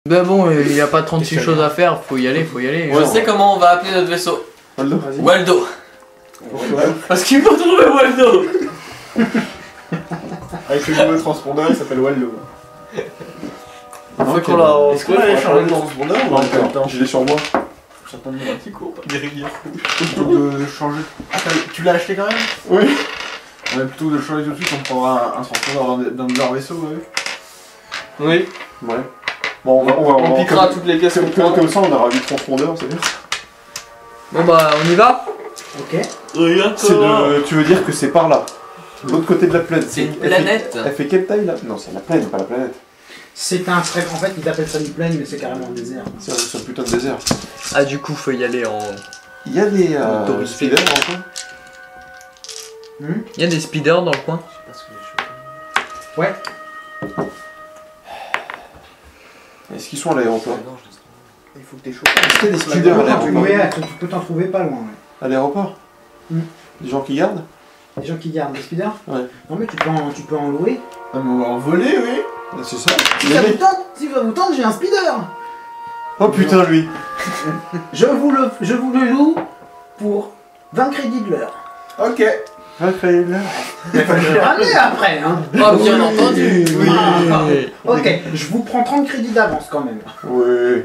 Ben bon, il n'y a pas 36 choses à faire, faut y aller, faut y aller. Je sais comment on va appeler notre vaisseau. Waldo. Waldo. Parce qu'il faut trouver Waldo. Avec le nouveau transpondeur, il s'appelle Waldo. Faut qu'on l'a. Est-ce qu'on allait changer le transpondeur ou pas le temps? Je l'ai sur moi. Certainement un petit cours, pas des rivières. Plutôt que de changer. Ah, tu l'as acheté quand même? Oui. Ouais, plutôt que de le changer tout de suite, on prendra un transpondeur dans leur vaisseau, ouais. Oui. Ouais. Bon, On piquera toutes les pièces. Comme ça, on aura 8 transpondeurs, c'est bien. Bon bah, on y va. Ok. Tu veux dire que c'est par là, de l'autre côté de la planète. C'est une planète. Elle fait quelle taille là? Non, c'est la plaine, pas la planète. C'est un strike, en fait, ils appellent ça une plaine, mais c'est carrément un désert. C'est un putain de désert. Ah, du coup, faut y aller en. Il y a des touristes. speeders en coin. Il y a des speeders dans le coin. Ouais. Est-ce qu'ils sont à l'aéroport? Il faut que t'es chaud. Est-ce qu'il y a des speeders à l'aéroport? Ouais, tu peux t'en trouver pas loin. Ouais. À l'aéroport? Des gens qui gardent? Les gens qui gardent des speeders. Ouais. Non mais tu peux en louer. Ah, mais on va en voler, oui. Ah, c'est ça? Si ça vous tente, j'ai un speeder. Oh putain, lui! Je vous le loue pour 20 crédits de l'heure. Ok. Raphaël. Je vais ramener après, hein. Oh, bien entendu. Oui! Ok, je vous prends 30 crédits d'avance quand même. Oui!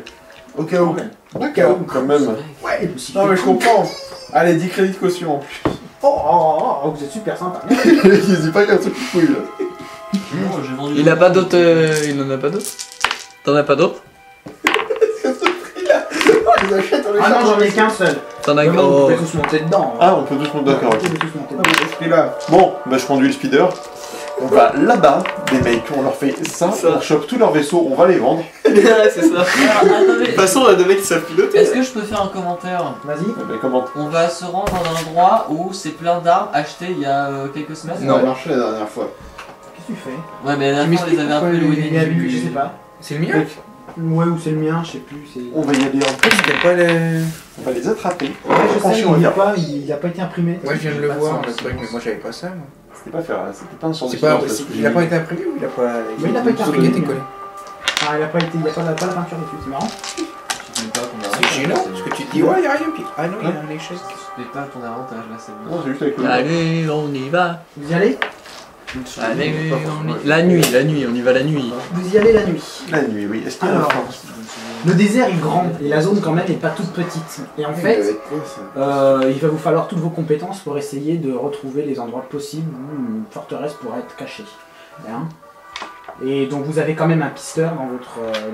Au cas où. D'accord, quand même. Ouais, Non, mais je comprends. Allez, 10 crédits de caution en plus. Oh, vous êtes super sympa. Il dit pas qu'il y a un truc qui fouille là. J'ai vendu. Il a pas d'autres. Il en a pas d'autres? T'en as pas d'autres? On les achète, on les Ah non, charge. j'en ai qu'un seul. T'en as Mais bon, vous oh. pouvez tous monter dedans. Ah, on peut tous monter, d'accord. Vous pouvez tous monter Ah, dedans. mais ce prix-là. Bon, bah je conduis le speeder. On va là-bas, des mecs, on leur fait ça, on chope tous leurs vaisseaux, on va les vendre. Ouais, c'est ça. De toute façon, on a deux mecs qui savent piloter. Est-ce que je peux faire un commentaire? Vas-y. Eh ben, comment? On va se rendre dans un endroit où c'est plein d'armes achetées il y a quelques semaines. Ça a marché la dernière fois. Qu'est-ce que tu fais? Ouais, mais la dernière fois, on les avait un peu éloignés. Je sais pas. C'est le mien? Ouais, ou c'est le mien, je sais plus. On va y aller en plus, C'était pas le. on va les attraper. Ouais, je sais, Franchement, il a pas été imprimé. Moi, je viens de le voir, le truc, mais moi, j'avais pas ça. Moi. C'était pas un sort C'est de pas. silence, parce que Il a j'ai pas mis- été imprimé ou il a pas. Mais il a pas été Il imprimé. était collé. Ah, il a pas été, il y a pas la peinture dessus, c'est marrant. Je sais pas ton C'est gênant, parce que tu te dis, ouais, y'a rien, puis. Ah non, il y a un échec. Mais pas ton avantage là, c'est bon. Non, c'est juste avec le. Allez, on y va. Vous y allez? Allez, la nuit, on y va la nuit. Vous y allez la nuit. La nuit, oui. Est-ce qu'il y a Alors, la France? le désert est grand et la zone quand même est pas toute petite. Et en fait, il va vous falloir toutes vos compétences pour essayer de retrouver les endroits possibles où une forteresse pourrait être cachée. Bien. Et donc vous avez quand même un pisteur dans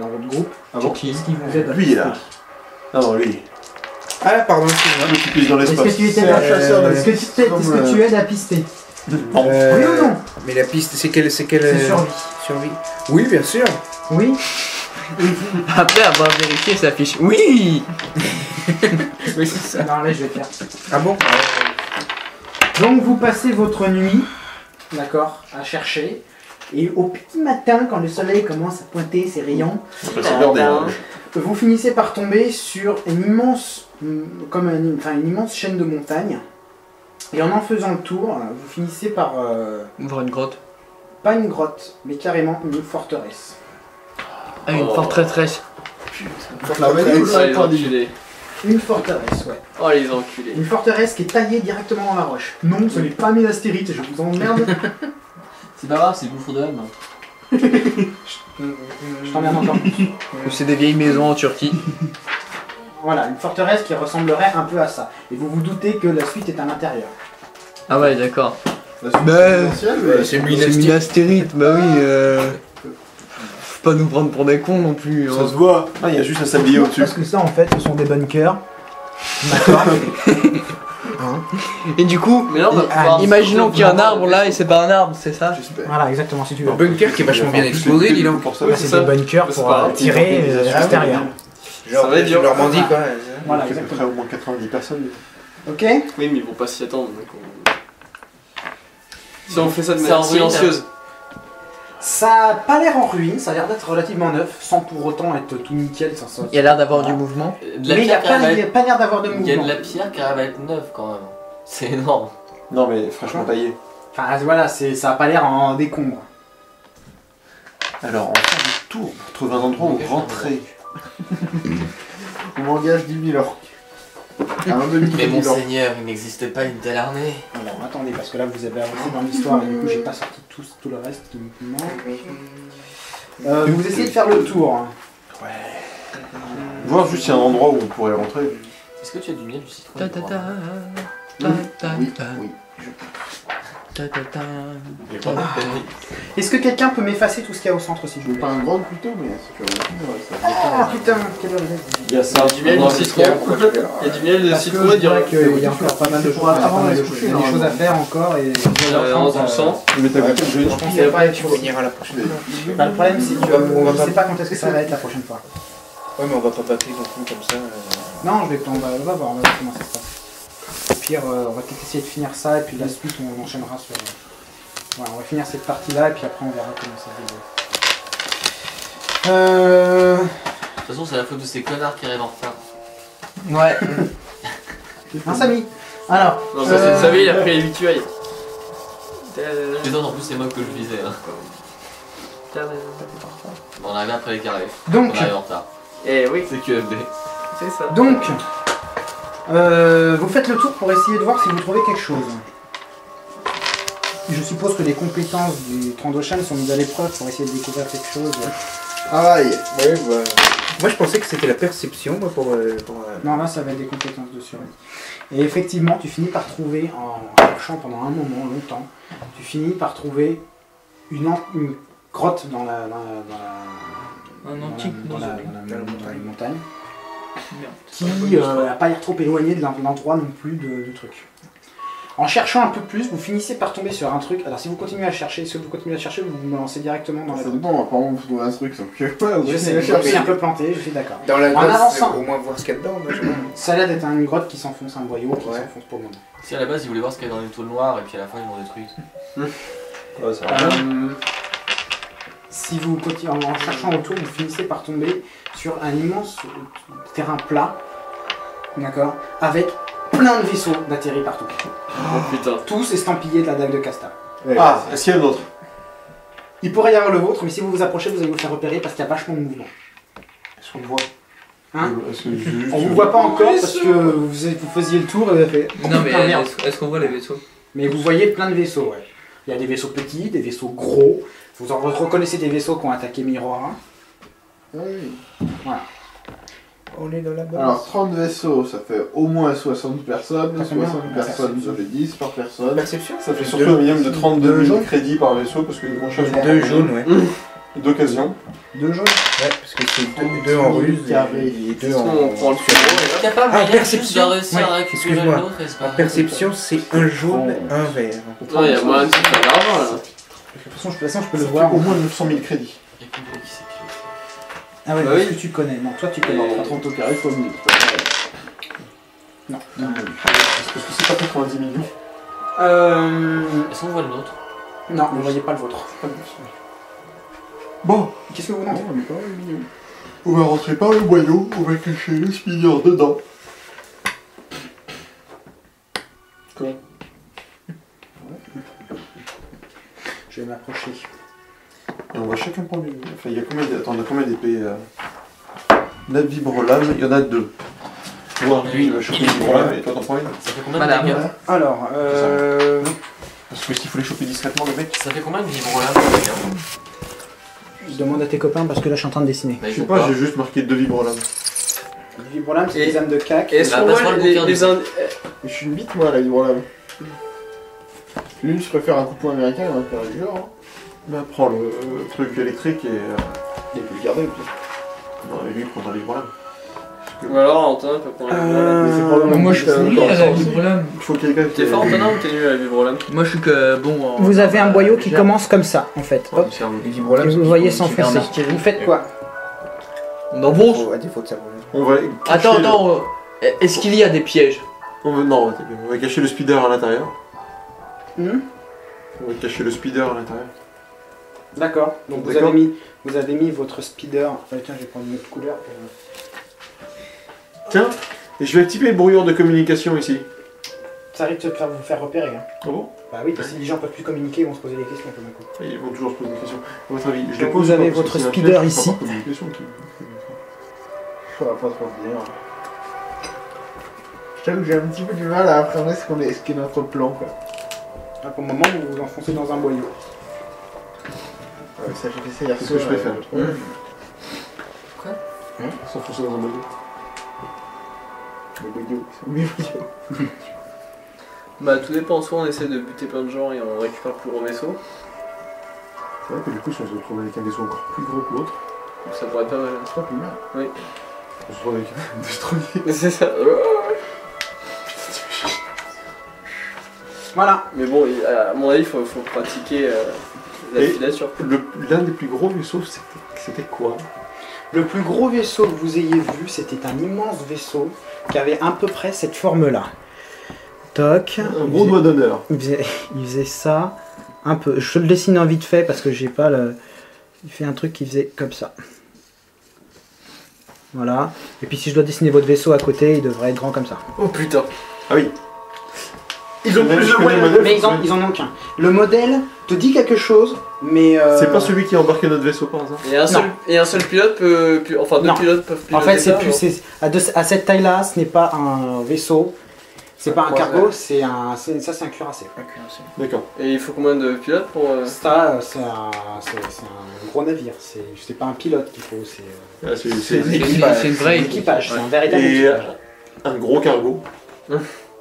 votre groupe. Ah bon? Qui? Ce qui vous aide à Lui, là. Non, lui. Ah, pardon, excuse-moi. Lui qui pisse dans Est-ce l'espace. que tu étais est-ce que tu aides à pister? Oui ou non? Mais la piste, c'est quelle. C'est survie. Survie. Oui, bien sûr. Oui. Après avoir vérifié sa fiche. Oui. Oui, c'est ça. Non, là je vais faire. Ah bon? Donc vous passez votre nuit, d'accord, à chercher. Et au petit matin, quand le soleil commence à pointer ses rayons, C'est l'heure des. vous finissez par tomber sur une immense, une immense chaîne de montagnes. Et en faisant le tour, vous finissez par, Ouvre une grotte. pas une grotte, mais carrément une forteresse. Ah, une forteresse. les enculés. Une forteresse, ouais. Oh, les enculés. Une forteresse qui est taillée directement dans la roche. Non, ce n'est pas Ménastérite, je vous emmerde. C'est pas grave, c'est le bouffon de l'âme. Je t'emmerde encore plus. C'est des vieilles maisons en Turquie. Voilà, une forteresse qui ressemblerait un peu à ça. Et vous vous doutez que la suite est à l'intérieur. Ah ouais, d'accord. C'est C'est Minastérite, bah oui. Faut pas nous prendre pour des cons non plus. Ça se voit. Ah, il y a juste un sablier au-dessus. Parce que ça, en fait, ce sont des bunkers. D'accord. Et du coup, Mais là, on va pouvoir. imaginons qu'il y a un arbre là et c'est pas un arbre, c'est ça? J'espère. Voilà, exactement, si tu veux. Un bunker qui est vachement bien explosé, dis donc. Pour ça, Là, c'est des bunkers C'est pour pas grave. tirer à l'extérieur. Genre, va être dur. Normandie, quoi. Voilà, à peu près exactement. au moins 90 personnes. Ok. Oui, mais ils vont pas s'y attendre. Si on fait ça de C'est manière en ruine. silencieuse. Ça a pas l'air en ruine, ça a l'air d'être relativement neuf, sans pour autant être tout nickel. Ça. Il y a l'air d'avoir du mouvement. De la Mais il n'y a pierre qui arrive à être- pas l'air d'avoir de Il y a mouvement. de la pierre qui arrive à être neuve quand même. C'est énorme. Non, mais fraîchement taillé. Enfin voilà, ça a pas l'air en décombre. Alors, on va faire tour pour trouver un endroit où Ok, rentrer. On m'engage 10 000 orques. Un demi Mais million. monseigneur, il n'existait pas une telle armée. Alors attendez, parce que là vous avez avancé dans l'histoire et du coup j'ai pas sorti tout le reste qui me manque. Vous essayez de faire le tour. Hein. Voir juste s'il y a un endroit où on pourrait rentrer. Est-ce que tu as du miel, du citron? Ta ta ta. Oui, oui. Est-ce que quelqu'un peut m'effacer tout ce qu'il y a au centre s'il Je vous veux plaît? pas un grand couteau, mais c'est que Ah putain, quelle heure il est? Il y a ça, du miel de citron. Il y a du miel de Parce que citron je et dirais du qu'il y a encore pas mal de choses, avant d'aller se il y coucher, a des normalement. choses à faire encore et on sent. Mais t'as vu que je je pense qu'il y a pas être On ira la prochaine fois. Bah, le problème c'est que On va je pas- sais pas quand est-ce que ça va être la prochaine fois. Ouais, mais on va pas battre non plus comme ça. Non, on va voir, on va voir comment ça se passe. Au pire, on va peut-être essayer de finir ça et puis la suite on enchaînera sur... Voilà, on va finir cette partie-là et puis après on verra comment ça se déroule. De toute façon, c'est la faute de ces connards qui arrivent en retard. Ouais. Un Samy. Alors, Non, ça c'est Xavier, il a pris les victuailles. Les autres, en plus, c'est moi que je visais. Hein. Bon, on arrive après les carrés. donc, On arrive en retard. Eh oui, C'est QFD. c'est ça. vous faites le tour pour essayer de voir si vous trouvez quelque chose. Je suppose que les compétences du Trandoshan sont mises à l'épreuve pour essayer de découvrir quelque chose. Aïe. Ouais, bah. Moi je pensais que c'était la perception, moi, pour Non, là, ça va être des compétences de survie. Et effectivement, tu finis par trouver, en cherchant pendant un moment, longtemps, tu finis par trouver une grotte dans la montagne qui n'a pas l'air trop éloigné de l'endroit non plus du truc. En cherchant un peu plus, vous finissez par tomber sur un truc. Alors si vous continuez à chercher, vous me lancez directement dans la Ça grotte. dépend, apparemment, vous trouvez un truc, sauf que. Je sais, je suis un peu planté, je suis d'accord. Dans la En grotte, avançant. au moins voir ce qu'il y a dedans. Moi, je... Ça a l'air d'être une grotte qui s'enfonce, un boyau qui Ouais. s'enfonce pour le moment. Si à la base, ils voulaient voir ce qu'il y avait dans les tôles noires et puis à la fin, ils l'ont détruit. Ouais, ça va. Si vous continuez en cherchant autour, vous finissez par tomber sur un immense terrain plat, d'accord, avec plein de vaisseaux d'atterris partout. Oh putain. Tous estampillés de la dague de Casta. Ah, est-ce qu'il y a d'autres? Il pourrait y avoir le vôtre, mais si vous vous approchez, vous allez vous faire repérer parce qu'il y a vachement de mouvement. Est-ce qu'on le voit? Hein? Est-ce que juste... On vous voit pas encore parce que vous faisiez le tour et vous avez fait. Non, mais Putain, merde. est-ce qu'on voit les vaisseaux? Mais vous voyez plein de vaisseaux, ouais. Il y a des vaisseaux petits, des vaisseaux gros. Vous reconnaissez des vaisseaux qui ont attaqué Miroir 1. Oui. On est dans la base. Alors, 30 vaisseaux, ça fait au moins 60 personnes. Ça fait bien, 60 ouais. personnes, ça fait 10 par personne. Perception. Ça fait surtout un minimum de 32 deux 000 jaunes. crédits par vaisseau, parce que les manches sont Deux jaunes, ouais. d'occasion. 2 jaunes. Ouais, parce que c'est deux en ruse et deux en. On prend le sur- furon T'as pas Ah, moyen perception. juste de réussir Ouais, à récupérer excuse-moi. l'autre et c'est pas En perception, c'est un jaune, un vert. Ouais, il y a moyen de se faire de l'argent là. De toute façon, je peux le Ça voir. fait au moins 900 000 crédits. Il y a plus de qui c'est qui. Ah ouais, Bah parce oui. que tu connais. Non, toi tu connais. Alors, 30 au carré fois 1000. Non. Parce que c'est pas 90 millions. Est-ce qu'on voit le nôtre? Non, vous ne voyez pas le vôtre. Bon, Qu'est-ce que vous demandez? on est quand même mignon. On va rentrer par le boyau, on va cacher le speeder dedans. Quoi? Je vais m'approcher. Et on va chacun prendre une. Enfin, il y a combien Attends, on a combien d'épées La vibrolame, il y en a 2. Toi, lui, il va choper une vibrolame et toi, t'en prends une. Ça fait combien Madame. de dégâts? Alors, Parce que s'il faut les choper discrètement, le mec. Ça fait combien de vibrolame de dégâts? je demande à tes copains parce que là je suis en train de dessiner. Bah, Je ils sais ont pas, j'ai juste marqué 2 vibrolames. Les vibrolames, c'est Et- des âmes de cac. Et est-ce Bah, qu'on voit passe-moi le les bouquin, du coup. Je suis une bite, moi, la vibrolame. Lui, je préfère un coup de poing américain, il va faire du genre. Bah, prends le truc électrique et. Il peut le garder, peut-être. Non, et lui, il prendra la vibrolame. Ou alors Antonin peut prendre la vibrolame. Mais c'est probablement Moi, je plus, suis nul à la vibrolame. Il faut quelqu'un qui. T'es fort Antonin ou t'es nul à la vibrolame? Moi, je suis que bon. Vous avez un boyau qui commence comme ça, en fait. Hop. Les vibrolames, Et vous le voyez s'enfoncer. Vous faites quoi? On avance. À défaut de savoir. On va. Attends, cacher attends. Est-ce qu'il y a des pièges? Non, on va cacher le speeder à l'intérieur. Hmm. On va cacher le speeder à l'intérieur. D'accord. Donc D'accord. vous avez mis votre speeder. Enfin, tiens, je vais prendre une autre couleur. Tiens, et je vais activer le brouillon de communication ici. Ça risque de vous faire repérer. Hein. Ah bon? Bah oui, parce que si les gens peuvent plus communiquer, ils vont se poser des questions tout d'un coup. Ils vont toujours se poser des questions. À votre avis, je les Donc pose vous ou pas, avez parce que votre c'est un speeder piège, ici. je peux pas poser des questions qui- Ça va pas trop bien. Je t'avoue que j'ai un petit peu du mal à appréhender ce qu'est notre plan, quoi. Là, pour le moment, vous vous enfoncez dans un boyau. Ouais, ça, j'ai fait ça hier C'est ce soir. que je préfère. Quoi? S'enfoncer dans un boyau. Les boyaux, ils sont mes boyaux. Bah tout dépend, soit on essaie de buter plein de gens et on récupère le plus gros vaisseau, C'est vrai que du coup, si on se retrouve avec un vaisseau encore plus gros que l'autre, ça pourrait être pas mal. C'est pas plus mal. on se retrouve avec un destroyer. C'est ça. Voilà. Mais bon, à mon avis, il faut pratiquer la Et- filature. L'un des plus gros vaisseaux, c'était quoi? Le plus gros vaisseau que vous ayez vu, c'était un immense vaisseau qui avait à peu près cette forme-là. Toc. Un gros doigt d'honneur. Il faisait ça un peu. Je te le dessine en vite fait parce que j'ai pas le. Il fait un truc qui faisait comme ça. Voilà. Et puis si je dois dessiner votre vaisseau à côté, il devrait être grand comme ça. Oh putain. Ah oui. Ils ont plus de Je connais le moyens. modèle, Mais ils en ont qu'un. Le modèle te dit quelque chose, mais. C'est pas celui qui a embarqué notre vaisseau par hasard. Et un seul pilote peut. Enfin, deux Non. pilotes peuvent piloter. En fait, c'est ça, plus. non À cette taille-là, ce n'est pas un vaisseau. C'est pas un croiseur. cargo, c'est un cuirassé. D'accord. Et il faut combien de pilotes pour. Ça, c'est un gros navire. C'est pas un pilote qu'il faut, c'est Ah, c'est C'est une vraie un équipage. C'est un véritable Et équipage. un gros cargo.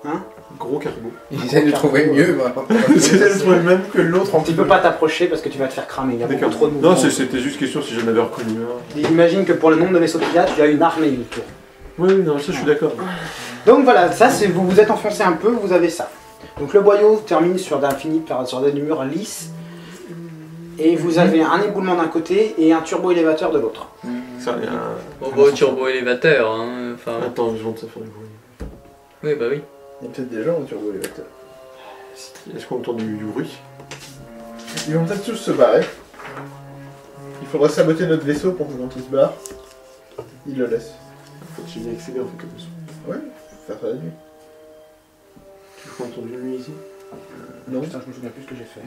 Hein? Gros cargo. Ils essaient de trouver mieux, bah. C'est le truc même que l'autre en Tu peux pas t'approcher parce que tu vas te faire cramer. Il y a beaucoup D'accord. trop de mouvements. Non, c'était juste question si j'en avais reconnu un. Et imagine que pour le nombre de vaisseaux qu'il y a, tu as une armée autour. Oui, non, ça je suis d'accord. Donc voilà, ça c'est vous vous êtes enfoncé un peu, vous avez ça. Donc le boyau termine sur des murs lisses. Et vous avez un éboulement d'un côté et un turbo-élévateur de l'autre. Ça, il y a un... Bon, bah, turbo-élévateur, hein. Enfin. Attends, je vais te faire du bruit. Oui, bah oui. Il y a peut-être des gens au turbo-élévateur. Est-ce qu'on entend du bruit? Ils vont peut-être tous se barrer. Il faudra saboter notre vaisseau pour que quand ils se barrent, ils le laissent. En fait, j'ai bien accéléré en fait comme ça. Ouais, faut faire ça la nuit. Tu peux entendre une nuit ici? Non. Putain, je me souviens plus ce que j'ai fait.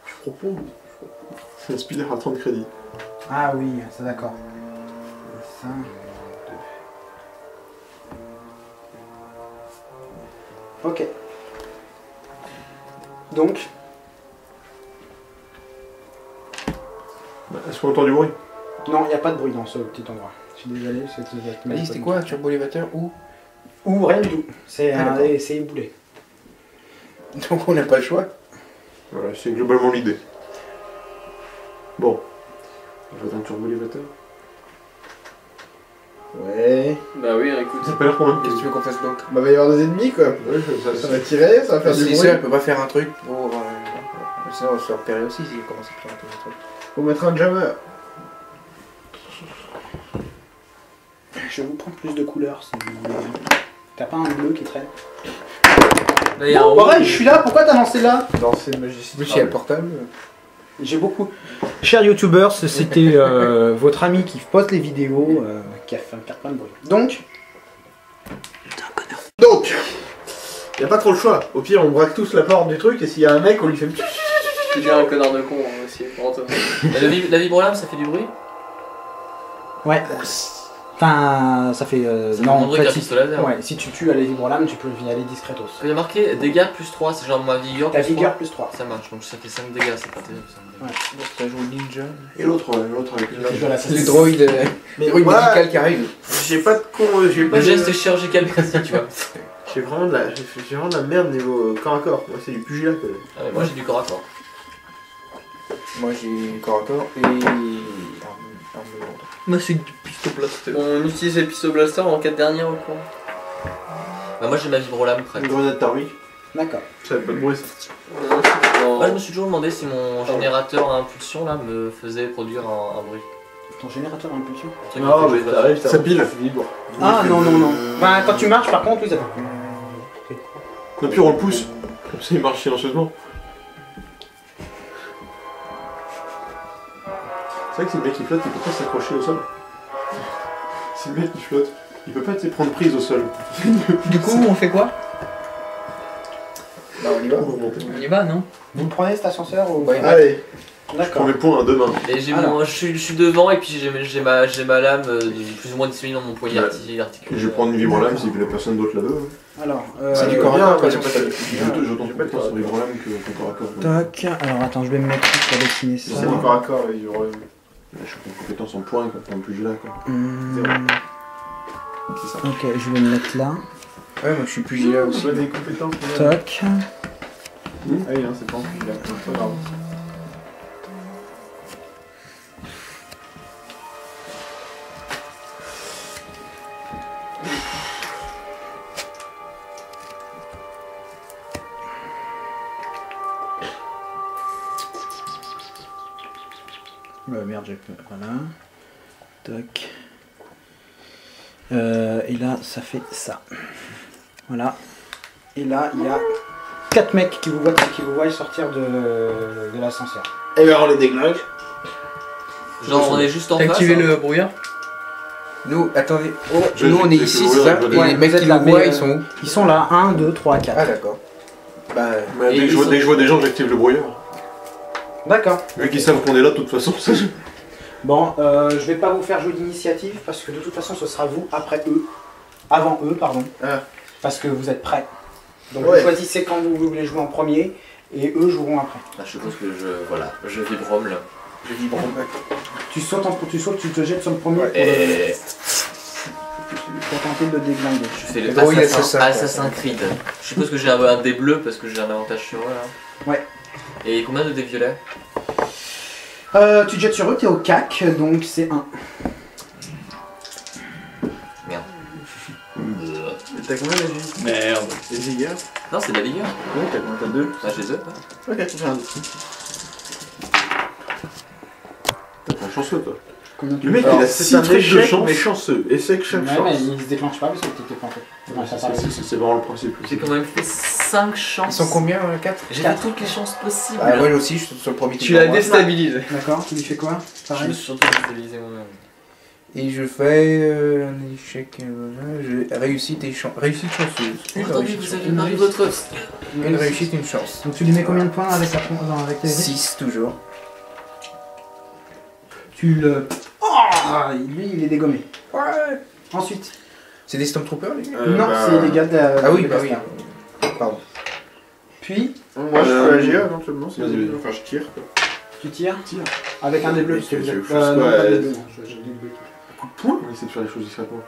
Je propose. C'est un speeder à 30 crédits. Ah oui, c'est d'accord. Ça. Ok. Donc, Est-ce qu'on entend du bruit? non, il n'y a pas de bruit dans ce petit endroit. Je suis désolé, c'est exactement. Vas-y, c'était quoi un turbo-élévateur où? Ou rien du tout. C'est Ah, d'accord. c'est éboulé. Donc on n'a pas le choix. Voilà, c'est globalement l'idée. Bon. On va un turbo-élévateur. Ouais. Bah oui, écoute. Ça a pas l'air convaincu. Qu'est-ce que tu veux qu'on fasse d'autre? Bah, va y avoir des ennemis quoi. Ouais, Ça va tirer, ça va faire du Si bruit. ça, elle peut pas faire un truc pour. Sinon, on va se faire repérer aussi s'il commence à faire un truc. Faut mettre un jammer. Je vais vous prendre plus de couleurs si vous voulez. T'as pas un bleu qui traîne? Là, il y a un Oh, rouge. pareil, je suis là, pourquoi t'as lancé là? Non, c'est une magie. Oui, si elle est portable. J'ai beaucoup. Chers youtubeurs, c'était votre ami qui poste les vidéos qui a fait plein de bruit. Donc, Donc, y a pas trop le choix. Au pire, on braque tous la porte du truc et s'il y a un mec, on lui fait. Tu deviens un connard de con hein, aussi, pour Antoine. La vibrolame, ça fait du bruit? ouais. Enfin, ça fait. Ça non, fait en bruit fait, qu'un si, pistolet laser. ouais, si tu tues à la vibrolame, tu peux y aller discretos. Il y a marqué dégâts plus 3, c'est genre ma vigueur Ta plus 3. vigueur plus 3. Ça marche, donc ça fait 5 dégâts, c'est pas terrible. 5 dégâts. Ouais. Donc t'as joué ninja. Et l'autre avec le Je dois la C'est le droïde. Mais Droïde moi, médical qui arrive. j'ai pas de con. J'ai pas Le de. geste chirurgical précis, tu vois. J'ai vraiment de la merde niveau corps à corps. Moi, c'est du pugilat quoi. Ah ouais, moi j'ai du corps à corps. Moi j'ai corps à corps et. arme lourde. Moi, c'est du pistolet blaster. On utilise les pistol blaster en 4 derniers recours. Bah, moi j'ai ma vibrolame prête. Une grenade thermique. D'accord. Ça fait pas de bruit. Moi je me suis toujours demandé si mon générateur à impulsion là me faisait produire un bruit. Ton générateur d'impulsion. Un truc Non, qui mais fait t'arrives, Ça pile. Ah non, non, non. Enfin, quand tu marches, par contre, oui, ça fait. Non, puis on le pousse. Comme ça, il marche silencieusement. C'est vrai que si le mec il flotte, il peut pas s'accrocher au sol. Si le mec il flotte. Il peut pas prendre prise au sol. Du coup, on fait quoi? Bah on y va. On y va, non? Vous le prenez cet ascenseur ou... Ouais. Allez, je prends D'accord. mes points à deux mains. Et j'ai Alors. je suis devant et puis j'ai ma lame plus ou moins dissimulée dans mon poignet Ouais. articulé. Je vais prendre une vibre-lame si la personne d'autre la veut. Alors, C'est du Euh, corps à bien, corps, quoi, ouais, c'est pas ça. Je tente plus sur vibre-lame que corps à corps. Tac. Alors attends, je vais me mettre pour dessiner ça. C'est du corps à corps, ouais, du rôle. Je suis en compétence en points quand on plus là. Quoi. C'est ça. Ok, je vais me mettre là. Ouais, moi je suis pugilat aussi. On a des compétences. Tac. Ah oui, non, c'est pas en plus là. C'est pas grave. Merde, j'ai peur. Voilà. Tac. Et là, ça fait ça. Voilà. Et là, il y a 4 mecs qui vous voient sortir de l'ascenseur. Et ben on les déglingue. Genre on est juste en T'as face. activé hein. le brouillard? Nous, attendez. Oh, Je- nous on je- est je- ici, je- c'est ça? je- Et ouais, les mecs vous êtes qui là, nous voient, mais, ils sont où? Ils sont là, 1, 2, 3, 4. Ah d'accord. Bah, Mais Et dès que ils sont- je vois des gens, j'active le brouillard. D'accord. Eux qui savent qu'on est là, de toute façon. ça, je- Bon, je vais pas vous faire jouer d'initiative parce que de toute façon, ce sera vous après eux. Avant eux, pardon. Ah. Parce que vous êtes prêts. Donc Ouais. vous choisissez quand vous voulez jouer en premier et eux joueront après. Bah, je suppose que je vibrome là. je vibre. Tu sautes, tu te jettes sur le premier Et pour tenter de le déglinguer. je fais le Le brouille Assassin assassin, Creed. Je suppose que j'ai un dé bleu parce que j'ai un avantage sur eux là. Ouais. Et combien de dés violets? Tu te jettes sur eux, t'es au cac, donc c'est 1. T'as combien de Merde. Des vigueurs? Non, c'est de la vigueur. Ouais, t'as combien? T'as deux? Ah, j'ai deux. Ouais. Ok, j'ai un. T'es pas chanceux, toi. Combien tu Le mec, veux il a c'est 6 un traits de échec, chance. mais chanceux. Échec, chaque Ouais, chance. mais il se déclenche pas parce que t'étais pas en fait. Ouais, ça parle. C'est vraiment le principe. J'ai quand même fait 5 chances. Ils sont combien, 4? J'ai fait toutes les chances possibles. Ah, moi aussi, je suis sur le premier Tu l'as devant moi. déstabilisé. D'accord, tu lui fais quoi Je me Pareil. suis surtout déstabilisé moi-même. Et je fais un échec, réussite et réussite chanceuse. Une Entendu, réussite vous chanceuse. avez marié votre. Une réussite, une chance. Donc tu lui mets combien de points avec avec tes 6 toujours. Tu le... Oh, lui, il est dégommé. Ouais. Ensuite. C'est des Stormtroopers, les gars? Non, bah, c'est les gars de... Ah oui, de bah oui. Blaster. Pardon. Puis, Moi, je peux agir éventuellement. si Vas-y, vous voulez. vas-y. Enfin, je tire. Quoi. tu tires avec un des bleus. Je- je- je- non, ouais, pas des bleus, non, j'ai des bleus. Point. On essaie de faire les choses discrètement.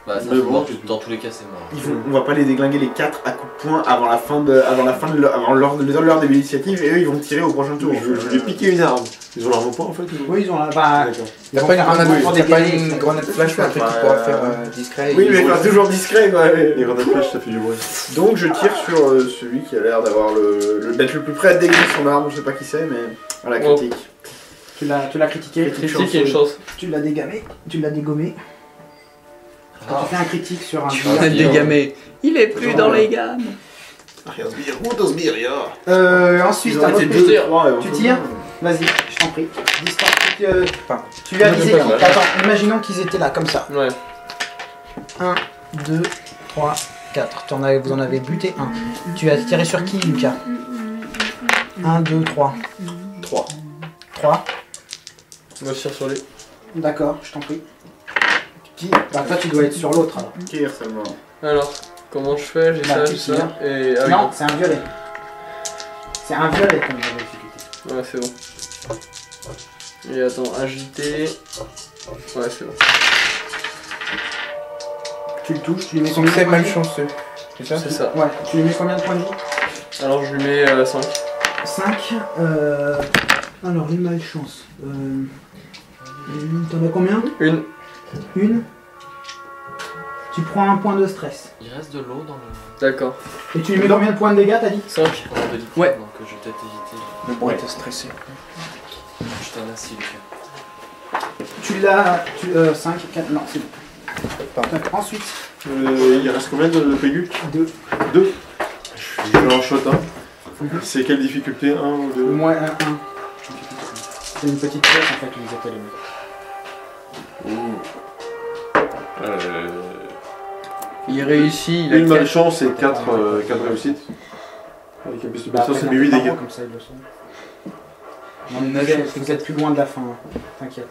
Bah, ça Mais se bon, voit, c'est- dans tous les cas, c'est mort. On va pas les déglinguer les 4 à coups de poing avant l'heure de l'initiative et eux ils vont tirer au prochain tour. Je vais piquer une arme. Ils ont l'arme au point en fait ou- Oui, ils ont... Bah, D'accord. ils T'as vont pas une faire un grenade, mouvement t'as pas dégagé. une grenade flash ou un truc qui Bah, pourra faire discret? Oui, et- mais enfin, toujours discret quoi. Les grenades flèches, ça fait du bruit. Donc je tire sur celui qui a l'air d'avoir d'être le plus prêt à dégainer son arme, je sais pas qui c'est, mais voilà, Oh. critique. Tu l'as critiqué, Critique et une chance. tu l'as dégamé, tu l'as dégommé. Quand tu fais un critique sur un Tu billard, vas dégamé. Il est plus dans les gammes. ensuite, Ils ont un été autre deux, tir. trois, Tu tires. Vas-y, je t'en prie. Distance. Pardon. Tu lui as Moi, visé j'ai qui pas mal. Attends, imaginons qu'ils étaient là, comme ça. Ouais. 1, 2, 3, 4. Vous en avez buté un. Tu as tiré sur qui, Lucas 1, 2, 3. 3. 3. Moi, je tire sur lui. D'accord, je t'en prie. Qui Bah, toi, tu dois être sur l'autre alors. Tire seulement. Alors, comment je fais? J'ai Bah, ça, tu j'ai ça. tires. Et. Ah oui, Non, c'est un violet. C'est un violet comme niveau de difficulté. Ouais, c'est bon. Et attends, agité. Ouais, c'est bon. Tu le touches, tu lui mets combien Succès de points de vie malchanceux. C'est ça? C'est ça. Ouais, tu lui mets combien de points de vie Alors, je lui mets 5. 5. Alors, les malchance. T'en as combien Une. Une. Tu prends un point de stress. Il reste de l'eau dans le. D'accord. Et tu lui mets combien de points de dégâts, t'as dit 5. de liquide, Ouais. donc je vais peut-être éviter. Le bon était stressé. Je te remercie, Lucas. Tu l'as. 5, 4. Non, c'est bon. Pardon. Donc, ensuite, Il reste combien de PQ 2. 2. Je vais en shot un. C'est quelle difficulté 1 ou 2 Moins 1. C'est une petite pièce en fait où ils étaient les mecs. Il réussit, il a Une 4. malchance et 4 réussites. Avec un plus de Bah, malchance, après, ça met 8 n'importe dégâts. quoi, comme ça, ils le sont. Non, mais vous êtes plus loin de la fin, hein. T'inquiète.